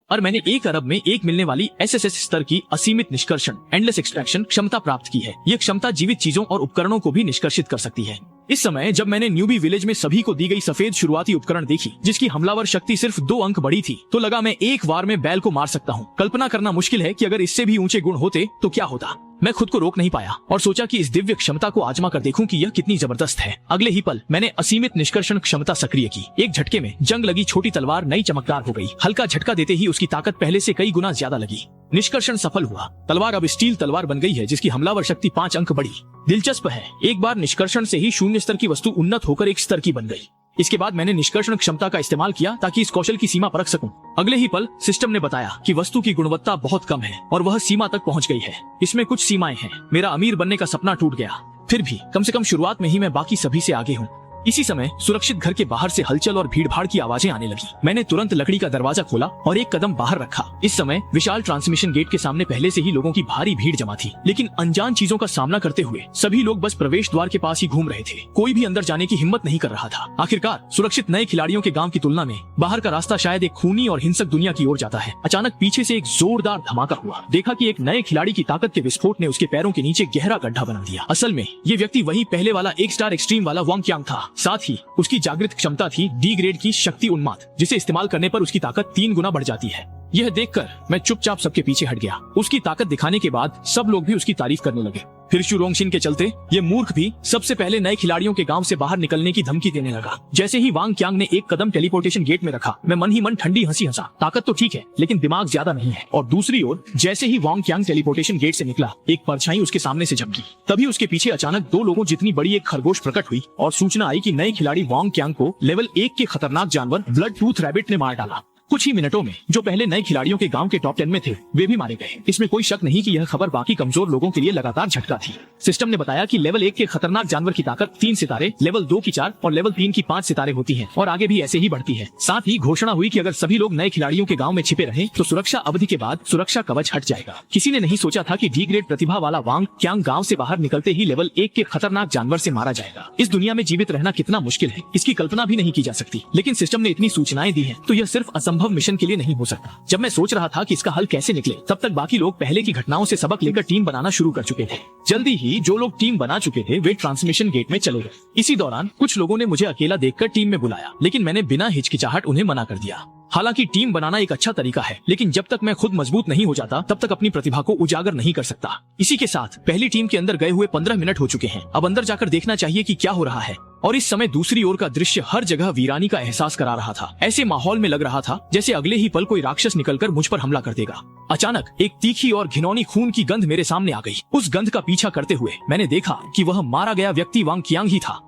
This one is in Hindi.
और मैंने 1 अरब में 1 मिलने वाली एसएसएस स्तर की असीमित निष्कर्षण एंडलेस एक्सट्रैक्शन क्षमता प्राप्त की है। ये क्षमता जीवित चीजों और उपकरणों को भी निष्कर्षित कर सकती है। इस समय जब मैंने न्यूबी विलेज में सभी को दी गई सफेद शुरुआती उपकरण देखी, जिसकी हमलावर शक्ति सिर्फ 2 अंक बढ़ी थी, तो लगा मैं एक बार में बैल को मार सकता हूँ। कल्पना करना मुश्किल है कि अगर इससे भी ऊंचे गुण होते तो क्या होता। मैं खुद को रोक नहीं पाया और सोचा कि इस दिव्य क्षमता को आजमा कर देखूं कि यह कितनी जबरदस्त है। अगले ही पल मैंने असीमित निष्कर्षण क्षमता सक्रिय की। एक झटके में जंग लगी छोटी तलवार नई चमकदार हो गई। हल्का झटका देते ही उसकी ताकत पहले से कई गुना ज्यादा लगी। निष्कर्षण सफल हुआ। तलवार अब स्टील तलवार बन गई है, जिसकी हमलावर शक्ति 5 अंक बढ़ी। दिलचस्प है, एक बार निष्कर्षण से ही 0 स्तर की वस्तु उन्नत होकर 1 स्तर की बन गई। इसके बाद मैंने निष्कर्षण क्षमता का इस्तेमाल किया ताकि इस कौशल की सीमा परख सकूं। अगले ही पल सिस्टम ने बताया कि वस्तु की गुणवत्ता बहुत कम है और वह सीमा तक पहुंच गई है। इसमें कुछ सीमाएं हैं। मेरा अमीर बनने का सपना टूट गया। फिर भी कम से कम शुरुआत में ही मैं बाकी सभी से आगे हूँ। इसी समय सुरक्षित घर के बाहर से हलचल और भीड़ भाड़ की आवाजें आने लगी। मैंने तुरंत लकड़ी का दरवाजा खोला और 1 कदम बाहर रखा। इस समय विशाल ट्रांसमिशन गेट के सामने पहले से ही लोगों की भारी भीड़ जमा थी, लेकिन अनजान चीजों का सामना करते हुए सभी लोग बस प्रवेश द्वार के पास ही घूम रहे थे। कोई भी अंदर जाने की हिम्मत नहीं कर रहा था। आखिरकार सुरक्षित नए खिलाड़ियों के गांव की तुलना में बाहर का रास्ता शायद एक खूनी और हिंसक दुनिया की ओर जाता है। अचानक पीछे से एक जोरदार धमाका हुआ। देखा कि एक नए खिलाड़ी की ताकत के विस्फोट ने उसके पैरों के नीचे गहरा गड्ढा बना दिया। असल में ये व्यक्ति वही पहले वाला 1 स्टार एक्सट्रीम वाला वांग क्यांग था। साथ ही उसकी जागृत क्षमता थी डी ग्रेड की शक्ति उन्माद, जिसे इस्तेमाल करने पर उसकी ताकत 3 गुना बढ़ जाती है। यह देखकर मैं चुपचाप सबके पीछे हट गया। उसकी ताकत दिखाने के बाद सब लोग भी उसकी तारीफ करने लगे। फिर शु रोंगशिन के चलते ये मूर्ख भी सबसे पहले नए खिलाड़ियों के गांव से बाहर निकलने की धमकी देने लगा। जैसे ही वांग क्यांग ने 1 कदम टेलीपोर्टेशन गेट में रखा, मैं मन ही मन ठंडी हंसी हंसा। ताकत तो ठीक है, लेकिन दिमाग ज्यादा नहीं है। और दूसरी ओर जैसे ही वांग क्यांग टेलीपोर्टेशन गेट से निकला, एक परछाई उसके सामने से झपकी। तभी उसके पीछे अचानक 2 लोगों जितनी बड़ी एक खरगोश प्रकट हुई और सूचना आई कि नए खिलाड़ी वांग क्यांग को लेवल 1 के खतरनाक जानवर ब्लड टूथ रैबिट ने मार डाला। कुछ ही मिनटों में जो पहले नए खिलाड़ियों के गांव के टॉप 10 में थे, वे भी मारे गए। इसमें कोई शक नहीं कि यह खबर बाकी कमजोर लोगों के लिए लगातार झटका थी। सिस्टम ने बताया कि लेवल 1 के खतरनाक जानवर की ताकत 3 सितारे, लेवल 2 की 4 और लेवल 3 की 5 सितारे होती है और आगे भी ऐसे ही बढ़ती है। साथ ही घोषणा हुई कि अगर सभी लोग नए खिलाड़ियों के गाँव में छिपे रहे तो सुरक्षा अवधि के बाद सुरक्षा कवच हट जाएगा। किसी ने नहीं सोचा था कि डी ग्रेड प्रतिभा वाला वांग क्यांग गाँव से बाहर निकलते ही लेवल 1 के खतरनाक जानवर से मारा जाएगा। इस दुनिया में जीवित रहना कितना मुश्किल है, इसकी कल्पना भी नहीं की जा सकती। लेकिन सिस्टम ने इतनी सूचनाएं दी है तो यह सिर्फ असंभव मिशन के लिए नहीं हो सकता। जब मैं सोच रहा था कि इसका हल कैसे निकले, तब तक बाकी लोग पहले की घटनाओं से सबक लेकर टीम बनाना शुरू कर चुके थे। जल्दी ही जो लोग टीम बना चुके थे वे ट्रांसमिशन गेट में चले गए। इसी दौरान कुछ लोगों ने मुझे अकेला देखकर टीम में बुलाया, लेकिन मैंने बिना हिचकिचाहट उन्हें मना कर दिया। हालांकि टीम बनाना एक अच्छा तरीका है, लेकिन जब तक मैं खुद मजबूत नहीं हो जाता तब तक अपनी प्रतिभा को उजागर नहीं कर सकता। इसी के साथ पहली टीम के अंदर गए हुए 15 मिनट हो चुके हैं। अब अंदर जाकर देखना चाहिए कि क्या हो रहा है। और इस समय दूसरी ओर का दृश्य हर जगह वीरानी का एहसास करा रहा था। ऐसे माहौल में लग रहा था जैसे अगले ही पल कोई राक्षस निकलकर मुझ पर हमला कर देगा। अचानक एक तीखी और घिनौनी खून की गंध मेरे सामने आ गई। उस गंध का पीछा करते हुए मैंने देखा कि वह मारा गया व्यक्ति वांग क्यांग ही था।